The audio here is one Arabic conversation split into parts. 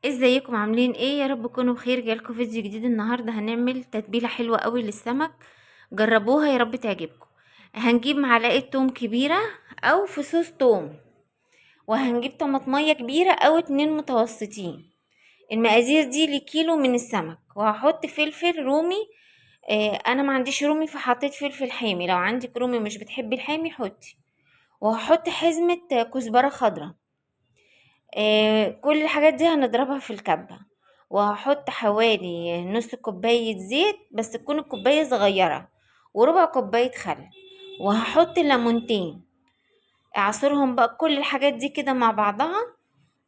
ازيكم عاملين ايه؟ يا رب تكونوا بخير. جايلكم فيديو جديد. النهارده هنعمل تتبيله حلوه قوي للسمك. جربوها يا رب تعجبكم. هنجيب معلقه توم كبيره او فصوص توم، وهنجيب طماطميه كبيره او 2 متوسطين. المقادير دي لكيلو من السمك. وهحط فلفل رومي. انا ما عنديش رومي فحطيت فلفل حامي. لو عندك رومي مش بتحبي الحامي حطي. وهحط حزمه كزبره خضراء. كل الحاجات دي هنضربها في الكبة. وهحط حوالي نص كوباية زيت، بس تكون الكوباية صغيرة، وربع كوباية خل. وهحط ليمونتين اعصرهم بقى. كل الحاجات دي كده مع بعضها.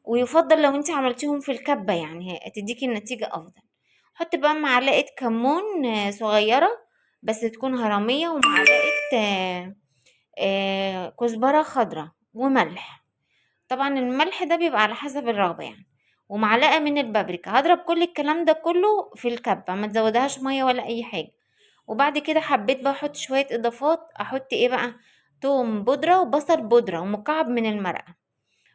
ويفضل لو انت عملتيهم في الكبة يعني هتديكي النتيجة افضل. حط بقى معلقة كمون صغيرة، بس تكون هرمية، ومعلقة كزبرة خضراء، وملح. طبعا الملح ده بيبقى على حسب الرغبة يعني. ومعلقة من البابريكا. هضرب كل الكلام ده كله في الكبة، ما تزودهاش مية ولا اي حاجة. وبعد كده حبيت بقى احط شوية اضافات. احط ايه بقى؟ توم بودرة وبصل بودرة ومكعب من المرقة،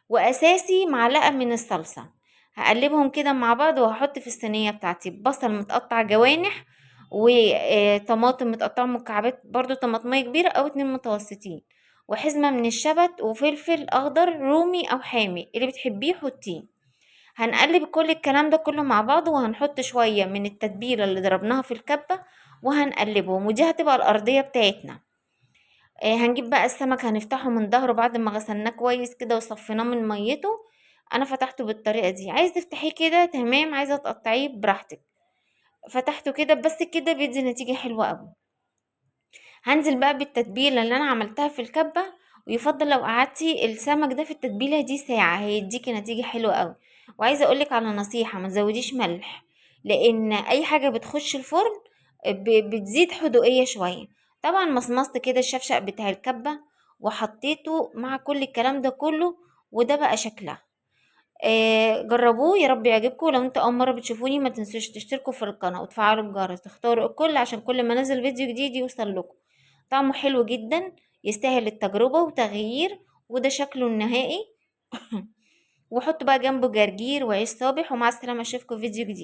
واساسي معلقة من الصلصة. هقلبهم كده مع بعض. وهحط في الصينية بتاعتي بصل متقطع جوانح، وطماطم متقطعة مكعبات برضو، طماطمية كبيرة او 2 متوسطين، وحزمة من الشبت، وفلفل اخضر رومي او حامي اللي بتحبيه حطيه. هنقلب كل الكلام ده كله مع بعض. وهنحط شوية من التتبيلة اللي ضربناها في الكبة وهنقلبهم. ودي هتبقى الأرضية بتاعتنا. هنجيب بقى السمك، هنفتحه من ظهره بعد ما غسلناه كويس كده وصفيناه من ميته. انا فتحته بالطريقة دي. عايز تفتحيه كده تمام، عايزة تقطعيه براحتك. فتحته كده بس كده بيدي نتيجة حلوة قوي. هنزل بقى بالتتبيلة اللي انا عملتها في الكبة. ويفضل لو قعدتي السمك ده في التتبيلة دي ساعة هيديكي نتيجة حلوة قوي. وعايزة اقولك على نصيحة: ما تزوديش ملح، لان اي حاجة بتخش الفرن بتزيد حدوقية شوية. طبعا مصمصت كده الشفشق بتاع الكبة وحطيته مع كل الكلام ده كله، وده بقى شكلها. جربوه يا رب يعجبكم. لو انت اول مره بتشوفوني ما تنسوش تشتركوا في القناه وتفعلوا الجرس، تختاروا الكل عشان كل ما انزل فيديو جديد يوصل لكم. طعمه حلو جدا، يستاهل التجربه وتغيير. وده شكله النهائي. وحطوا بقى جنبه جرجير وعيش صابح. ومع السلامه، اشوفكم في فيديو جديد.